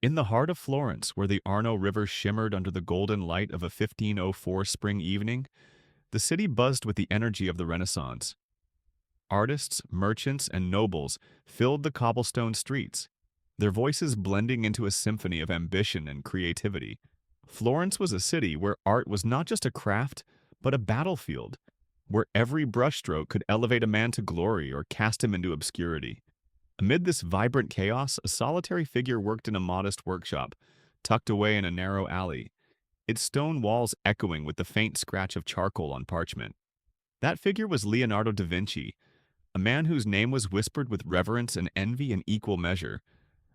In the heart of Florence, where the Arno River shimmered under the golden light of a 1504 spring evening, the city buzzed with the energy of the Renaissance. Artists, merchants, and nobles filled the cobblestone streets, their voices blending into a symphony of ambition and creativity. Florence was a city where art was not just a craft, but a battlefield, where every brushstroke could elevate a man to glory or cast him into obscurity. Amid this vibrant chaos, a solitary figure worked in a modest workshop, tucked away in a narrow alley, its stone walls echoing with the faint scratch of charcoal on parchment. That figure was Leonardo da Vinci, a man whose name was whispered with reverence and envy in equal measure,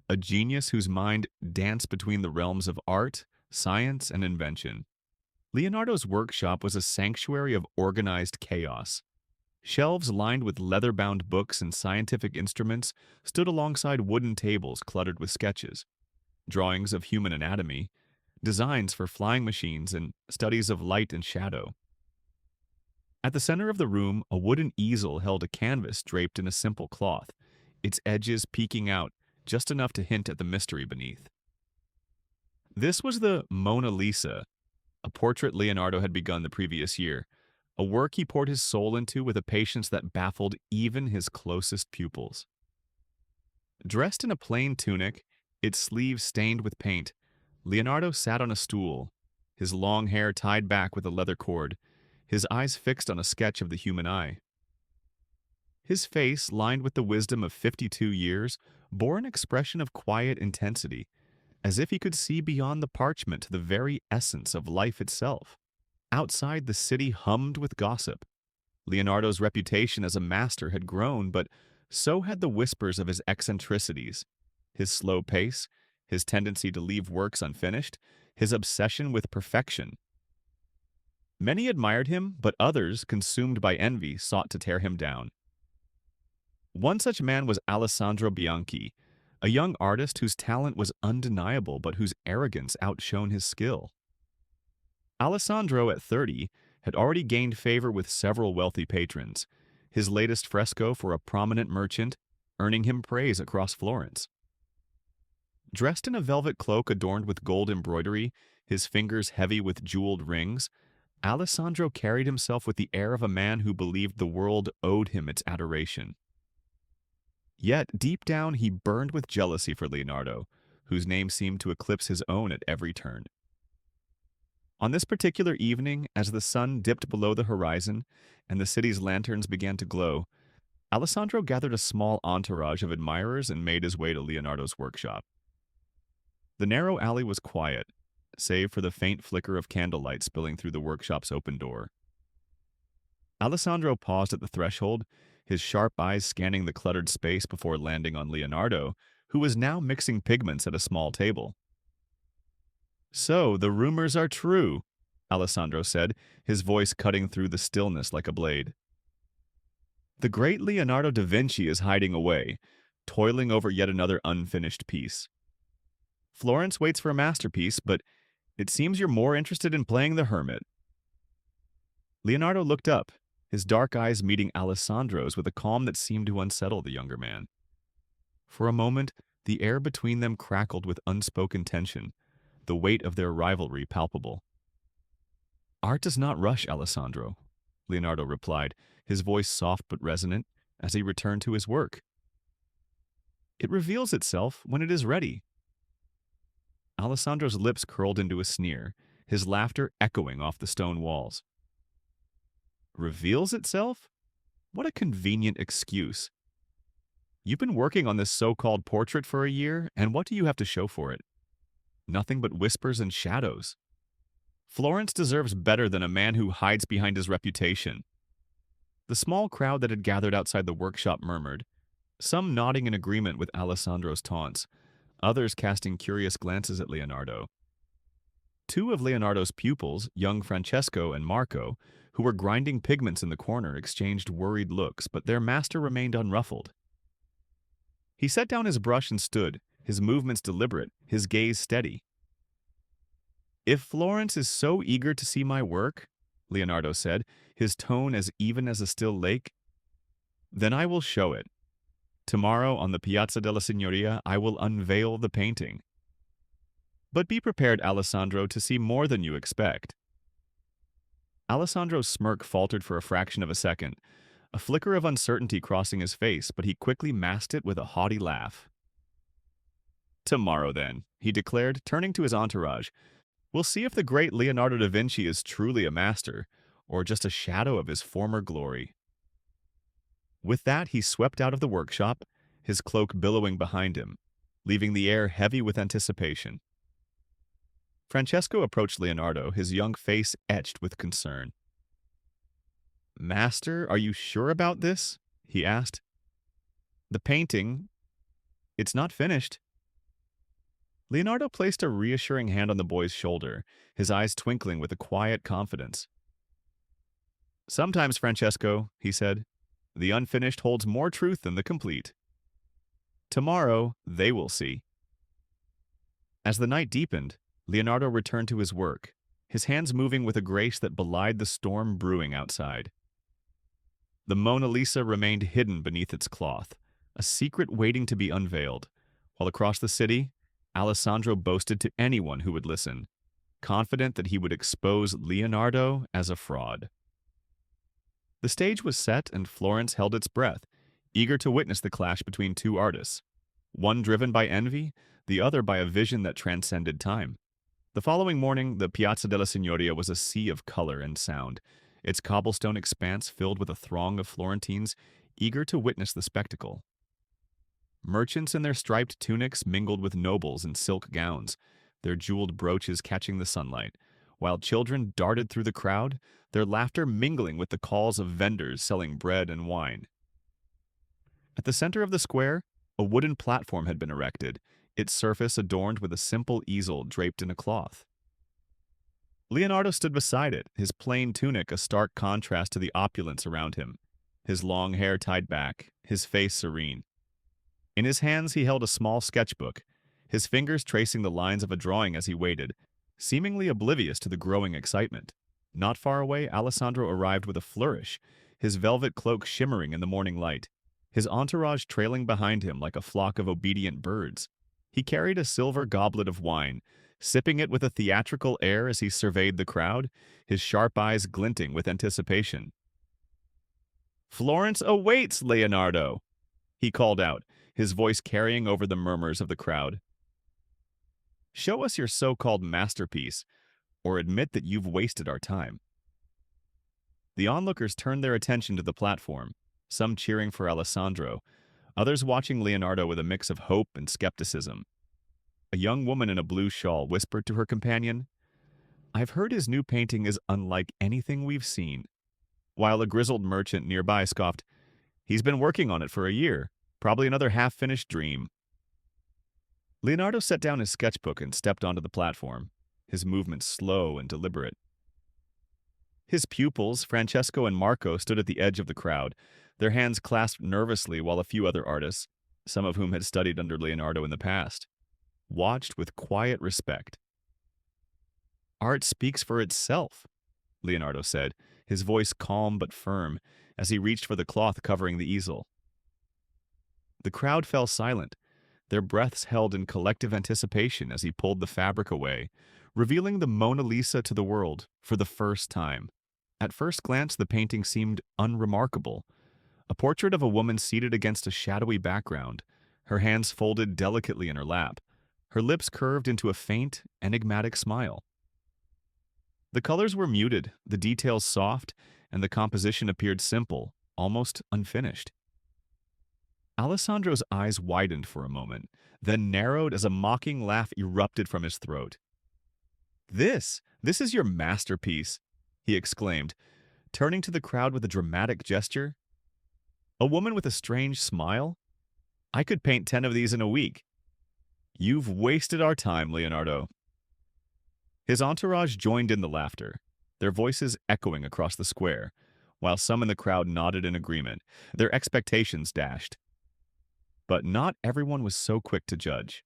a genius whose mind danced between the realms of art, science, and invention. Leonardo's workshop was a sanctuary of organized chaos. Shelves lined with leather-bound books and scientific instruments stood alongside wooden tables cluttered with sketches, drawings of human anatomy, designs for flying machines, and studies of light and shadow. At the center of the room, a wooden easel held a canvas draped in a simple cloth, its edges peeking out just enough to hint at the mystery beneath. This was the Mona Lisa, a portrait Leonardo had begun the previous year, a work he poured his soul into with a patience that baffled even his closest pupils. Dressed in a plain tunic, its sleeves stained with paint, Leonardo sat on a stool, his long hair tied back with a leather cord, his eyes fixed on a sketch of the human eye. His face, lined with the wisdom of 52 years, bore an expression of quiet intensity, as if he could see beyond the parchment to the very essence of life itself. Outside, the city hummed with gossip. Leonardo's reputation as a master had grown, but so had the whispers of his eccentricities, his slow pace, his tendency to leave works unfinished, his obsession with perfection. Many admired him, but others, consumed by envy, sought to tear him down. One such man was Alessandro Bianchi, a young artist whose talent was undeniable but whose arrogance outshone his skill. Alessandro, at 30, had already gained favor with several wealthy patrons, his latest fresco for a prominent merchant earning him praise across Florence. Dressed in a velvet cloak adorned with gold embroidery, his fingers heavy with jeweled rings, Alessandro carried himself with the air of a man who believed the world owed him its adoration. Yet, deep down, he burned with jealousy for Leonardo, whose name seemed to eclipse his own at every turn. On this particular evening, as the sun dipped below the horizon and the city's lanterns began to glow, Alessandro gathered a small entourage of admirers and made his way to Leonardo's workshop. The narrow alley was quiet, save for the faint flicker of candlelight spilling through the workshop's open door. Alessandro paused at the threshold, his sharp eyes scanning the cluttered space before landing on Leonardo, who was now mixing pigments at a small table. "So, the rumors are true," Alessandro said, his voice cutting through the stillness like a blade. "The great Leonardo da Vinci is hiding away, toiling over yet another unfinished piece. Florence waits for a masterpiece, but it seems you're more interested in playing the hermit." Leonardo looked up, his dark eyes meeting Alessandro's with a calm that seemed to unsettle the younger man. For a moment, the air between them crackled with unspoken tension, the weight of their rivalry palpable. "Art does not rush, Alessandro," Leonardo replied, his voice soft but resonant, as he returned to his work. "It reveals itself when it is ready." Alessandro's lips curled into a sneer, his laughter echoing off the stone walls. "Reveals itself? What a convenient excuse. You've been working on this so-called portrait for a year, and what do you have to show for it? Nothing but whispers and shadows. Florence deserves better than a man who hides behind his reputation." The small crowd that had gathered outside the workshop murmured, some nodding in agreement with Alessandro's taunts, others casting curious glances at Leonardo. Two of Leonardo's pupils, young Francesco and Marco, who were grinding pigments in the corner, exchanged worried looks, but their master remained unruffled. He set down his brush and stood, his movements deliberate, his gaze steady. "If Florence is so eager to see my work," Leonardo said, his tone as even as a still lake, "then I will show it. Tomorrow on the Piazza della Signoria, I will unveil the painting." But be prepared, Alessandro, to see more than you expect. Alessandro's smirk faltered for a fraction of a second, a flicker of uncertainty crossing his face, but he quickly masked it with a haughty laugh. Tomorrow, then, he declared, turning to his entourage, we'll see if the great Leonardo da Vinci is truly a master, or just a shadow of his former glory. With that, he swept out of the workshop, his cloak billowing behind him, leaving the air heavy with anticipation. Francesco approached Leonardo, his young face etched with concern. "Master, are you sure about this?" he asked. "The painting, it's not finished." Leonardo placed a reassuring hand on the boy's shoulder, his eyes twinkling with a quiet confidence. "Sometimes, Francesco," he said, "the unfinished holds more truth than the complete. Tomorrow, they will see." As the night deepened, Leonardo returned to his work, his hands moving with a grace that belied the storm brewing outside. The Mona Lisa remained hidden beneath its cloth, a secret waiting to be unveiled, while across the city, Alessandro boasted to anyone who would listen, confident that he would expose Leonardo as a fraud. The stage was set and Florence held its breath, eager to witness the clash between two artists, one driven by envy, the other by a vision that transcended time. The following morning, the Piazza della Signoria was a sea of color and sound, its cobblestone expanse filled with a throng of Florentines eager to witness the spectacle. Merchants in their striped tunics mingled with nobles in silk gowns, their jeweled brooches catching the sunlight, while children darted through the crowd, their laughter mingling with the calls of vendors selling bread and wine. At the center of the square, a wooden platform had been erected, its surface adorned with a simple easel draped in a cloth. Leonardo stood beside it, his plain tunic a stark contrast to the opulence around him, his long hair tied back, his face serene. In his hands he held a small sketchbook, his fingers tracing the lines of a drawing as he waited, seemingly oblivious to the growing excitement. Not far away, Alessandro arrived with a flourish, his velvet cloak shimmering in the morning light, his entourage trailing behind him like a flock of obedient birds. He carried a silver goblet of wine, sipping it with a theatrical air as he surveyed the crowd, his sharp eyes glinting with anticipation. "Florence awaits, Leonardo!" he called out, his voice carrying over the murmurs of the crowd. "Show us your so-called masterpiece, or admit that you've wasted our time." The onlookers turned their attention to the platform, some cheering for Alessandro, others watching Leonardo with a mix of hope and skepticism. A young woman in a blue shawl whispered to her companion, "I've heard his new painting is unlike anything we've seen," while a grizzled merchant nearby scoffed, "He's been working on it for a year, probably another half-finished dream." Leonardo set down his sketchbook and stepped onto the platform, his movements slow and deliberate. His pupils, Francesco and Marco, stood at the edge of the crowd, their hands clasped nervously while a few other artists, some of whom had studied under Leonardo in the past, watched with quiet respect. "Art speaks for itself," Leonardo said, his voice calm but firm, as he reached for the cloth covering the easel. The crowd fell silent, their breaths held in collective anticipation as he pulled the fabric away, revealing the Mona Lisa to the world for the first time. At first glance, the painting seemed unremarkable. A portrait of a woman seated against a shadowy background, her hands folded delicately in her lap, her lips curved into a faint, enigmatic smile. The colors were muted, the details soft, and the composition appeared simple, almost unfinished. Alessandro's eyes widened for a moment, then narrowed as a mocking laugh erupted from his throat. This is your masterpiece," he exclaimed, turning to the crowd with a dramatic gesture. "A woman with a strange smile? I could paint 10 of these in a week. You've wasted our time, Leonardo." His entourage joined in the laughter, their voices echoing across the square, while some in the crowd nodded in agreement, their expectations dashed. But not everyone was so quick to judge.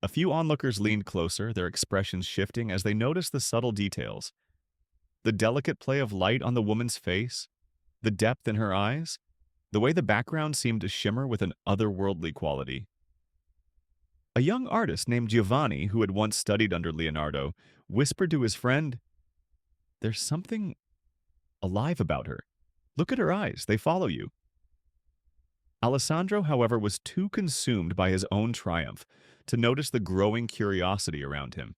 A few onlookers leaned closer, their expressions shifting as they noticed the subtle details. The delicate play of light on the woman's face, the depth in her eyes, the way the background seemed to shimmer with an otherworldly quality. A young artist named Giovanni, who had once studied under Leonardo, whispered to his friend, "There's something alive about her. Look at her eyes, they follow you." Alessandro, however, was too consumed by his own triumph to notice the growing curiosity around him.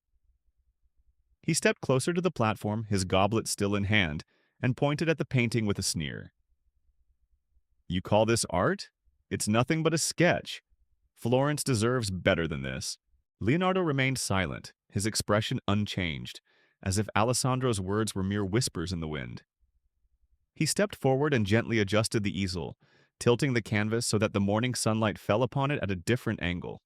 He stepped closer to the platform, his goblet still in hand, and pointed at the painting with a sneer. "You call this art? It's nothing but a sketch. Florence deserves better than this." Leonardo remained silent, his expression unchanged, as if Alessandro's words were mere whispers in the wind. He stepped forward and gently adjusted the easel, tilting the canvas so that the morning sunlight fell upon it at a different angle.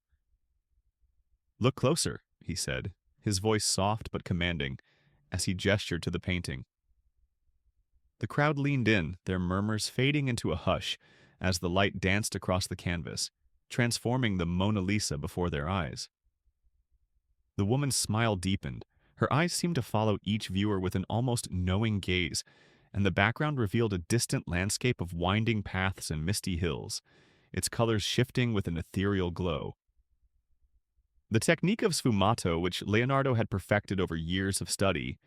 "Look closer," he said, his voice soft but commanding, as he gestured to the painting. The crowd leaned in, their murmurs fading into a hush as the light danced across the canvas, transforming the Mona Lisa before their eyes. The woman's smile deepened. Her eyes seemed to follow each viewer with an almost knowing gaze, and the background revealed a distant landscape of winding paths and misty hills, its colors shifting with an ethereal glow. The technique of sfumato, which Leonardo had perfected over years of study,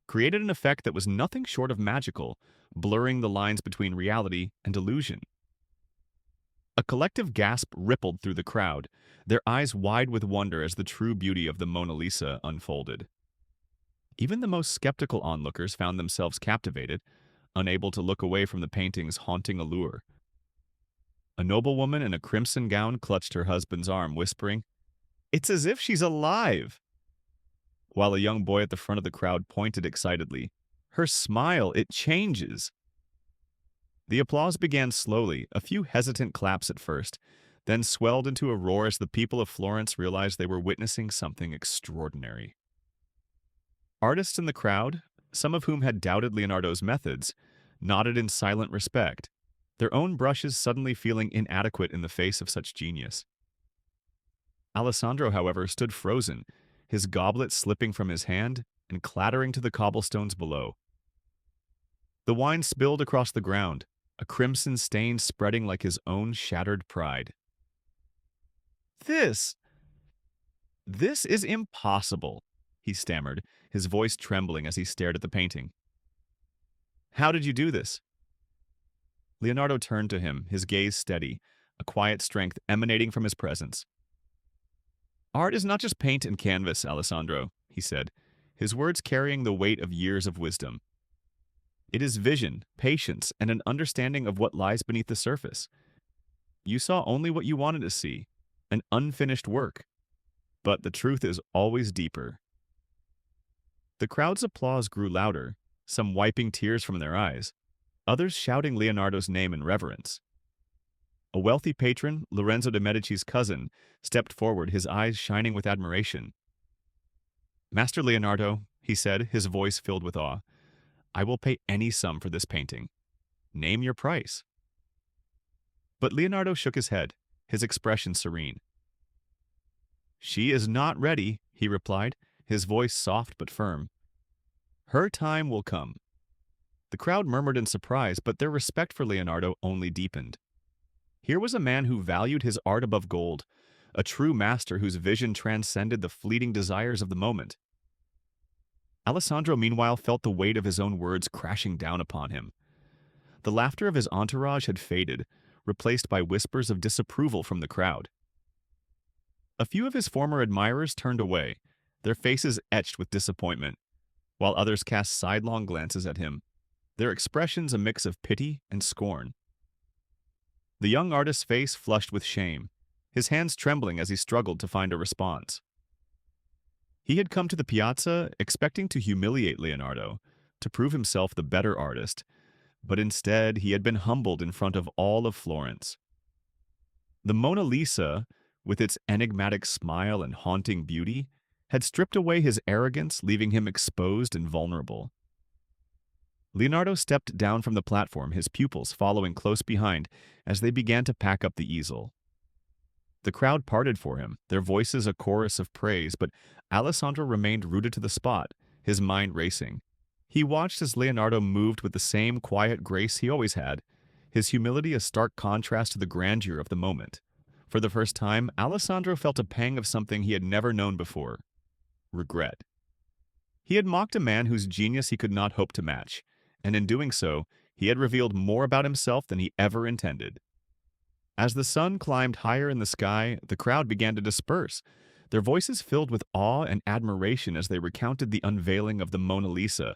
created an effect that was nothing short of magical, blurring the lines between reality and illusion. A collective gasp rippled through the crowd, their eyes wide with wonder as the true beauty of the Mona Lisa unfolded. Even the most skeptical onlookers found themselves captivated, unable to look away from the painting's haunting allure. A noblewoman in a crimson gown clutched her husband's arm, whispering, "It's as if she's alive!" While a young boy at the front of the crowd pointed excitedly, "Her smile, it changes!" The applause began slowly, a few hesitant claps at first, then swelled into a roar as the people of Florence realized they were witnessing something extraordinary. Artists in the crowd, some of whom had doubted Leonardo's methods, nodded in silent respect, their own brushes suddenly feeling inadequate in the face of such genius. Alessandro, however, stood frozen, his goblet slipping from his hand and clattering to the cobblestones below. The wine spilled across the ground, a crimson stain spreading like his own shattered pride. This is impossible," he stammered, his voice trembling as he stared at the painting. "How did you do this?" Leonardo turned to him, his gaze steady, a quiet strength emanating from his presence. "Art is not just paint and canvas, Alessandro," he said, his words carrying the weight of years of wisdom. "It is vision, patience, and an understanding of what lies beneath the surface. You saw only what you wanted to see, an unfinished work. But the truth is always deeper." The crowd's applause grew louder, some wiping tears from their eyes, others shouting Leonardo's name in reverence. A wealthy patron, Lorenzo de' Medici's cousin, stepped forward, his eyes shining with admiration. "Master Leonardo," he said, his voice filled with awe, "I will pay any sum for this painting. Name your price." But Leonardo shook his head, his expression serene. "She is not ready," he replied, his voice soft but firm. "Her time will come." The crowd murmured in surprise, but their respect for Leonardo only deepened. Here was a man who valued his art above gold, a true master whose vision transcended the fleeting desires of the moment. Alessandro, meanwhile, felt the weight of his own words crashing down upon him. The laughter of his entourage had faded, replaced by whispers of disapproval from the crowd. A few of his former admirers turned away, their faces etched with disappointment, while others cast sidelong glances at him, their expressions a mix of pity and scorn. The young artist's face flushed with shame, his hands trembling as he struggled to find a response. He had come to the piazza expecting to humiliate Leonardo, to prove himself the better artist, but instead he had been humbled in front of all of Florence. The Mona Lisa, with its enigmatic smile and haunting beauty, had stripped away his arrogance, leaving him exposed and vulnerable. Leonardo stepped down from the platform, his pupils following close behind as they began to pack up the easel. The crowd parted for him, their voices a chorus of praise, but Alessandro remained rooted to the spot, his mind racing. He watched as Leonardo moved with the same quiet grace he always had, his humility a stark contrast to the grandeur of the moment. For the first time, Alessandro felt a pang of something he had never known before: regret. He had mocked a man whose genius he could not hope to match, and in doing so, he had revealed more about himself than he ever intended. As the sun climbed higher in the sky, the crowd began to disperse, their voices filled with awe and admiration as they recounted the unveiling of the Mona Lisa.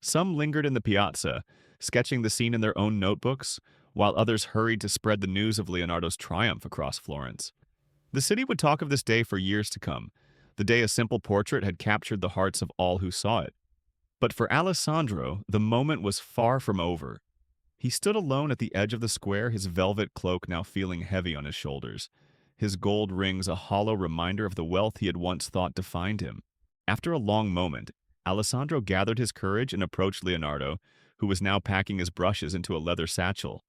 Some lingered in the piazza, sketching the scene in their own notebooks, while others hurried to spread the news of Leonardo's triumph across Florence. The city would talk of this day for years to come, the day a simple portrait had captured the hearts of all who saw it. But for Alessandro, the moment was far from over. He stood alone at the edge of the square, his velvet cloak now feeling heavy on his shoulders, his gold rings a hollow reminder of the wealth he had once thought defined him. After a long moment, Alessandro gathered his courage and approached Leonardo, who was now packing his brushes into a leather satchel.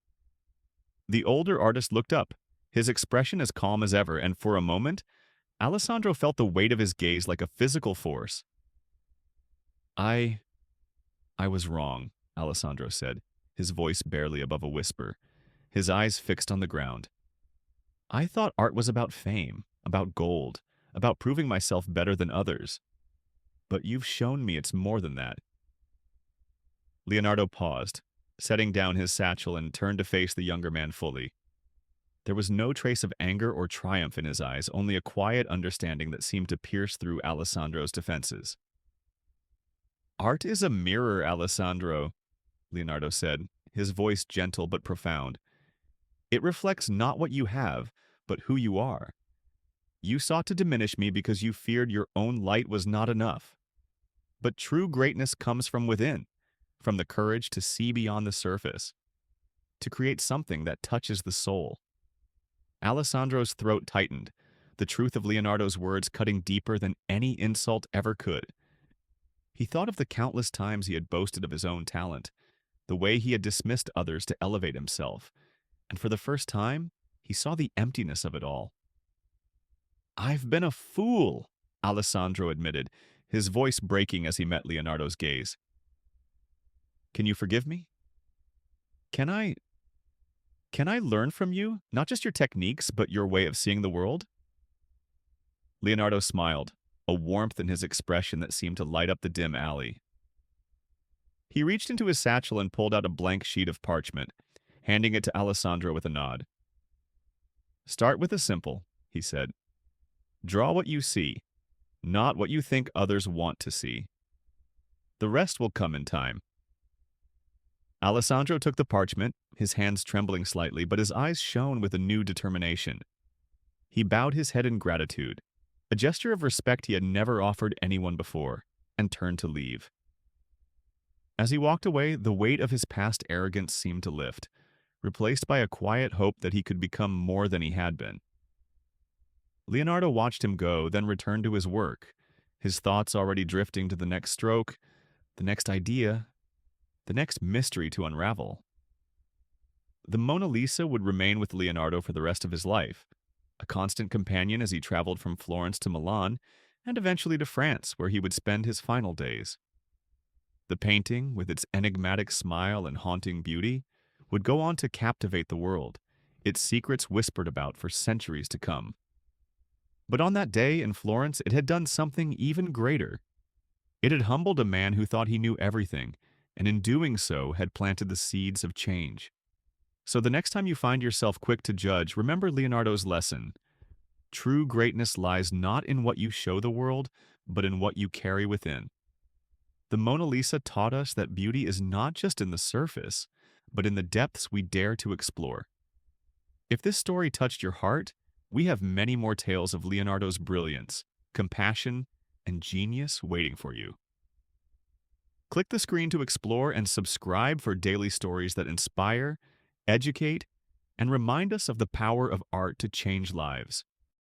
The older artist looked up, his expression as calm as ever, and for a moment, Alessandro felt the weight of his gaze like a physical force. I was wrong, Alessandro said, his voice barely above a whisper, his eyes fixed on the ground. I thought art was about fame, about gold, about proving myself better than others. But you've shown me it's more than that. Leonardo paused, setting down his satchel, and turned to face the younger man fully. There was no trace of anger or triumph in his eyes, only a quiet understanding that seemed to pierce through Alessandro's defenses. Art is a mirror, Alessandro, Leonardo said, his voice gentle but profound. It reflects not what you have, but who you are. You sought to diminish me because you feared your own light was not enough. But true greatness comes from within, from the courage to see beyond the surface, to create something that touches the soul. Alessandro's throat tightened, the truth of Leonardo's words cutting deeper than any insult ever could. He thought of the countless times he had boasted of his own talent, the way he had dismissed others to elevate himself, and for the first time, he saw the emptiness of it all. I've been a fool, Alessandro admitted, his voice breaking as he met Leonardo's gaze. Can you forgive me? Can I learn from you, not just your techniques, but your way of seeing the world? Leonardo smiled, a warmth in his expression that seemed to light up the dim alley. He reached into his satchel and pulled out a blank sheet of parchment, handing it to Alessandro with a nod. Start with the simple, he said. Draw what you see, not what you think others want to see. The rest will come in time. Alessandro took the parchment, his hands trembling slightly, but his eyes shone with a new determination. He bowed his head in gratitude, a gesture of respect he had never offered anyone before, and turned to leave. As he walked away, the weight of his past arrogance seemed to lift, replaced by a quiet hope that he could become more than he had been. Leonardo watched him go, then returned to his work, his thoughts already drifting to the next stroke, the next idea, the next mystery to unravel. The Mona Lisa would remain with Leonardo for the rest of his life, a constant companion as he traveled from Florence to Milan and eventually to France, where he would spend his final days. The painting, with its enigmatic smile and haunting beauty, would go on to captivate the world, its secrets whispered about for centuries to come. But on that day in Florence, it had done something even greater. It had humbled a man who thought he knew everything, and in doing so had planted the seeds of change. So the next time you find yourself quick to judge, remember Leonardo's lesson. True greatness lies not in what you show the world, but in what you carry within. The Mona Lisa taught us that beauty is not just in the surface, but in the depths we dare to explore. If this story touched your heart, we have many more tales of Leonardo's brilliance, compassion, and genius waiting for you. Click the screen to explore and subscribe for daily stories that inspire, educate, and remind us of the power of art to change lives.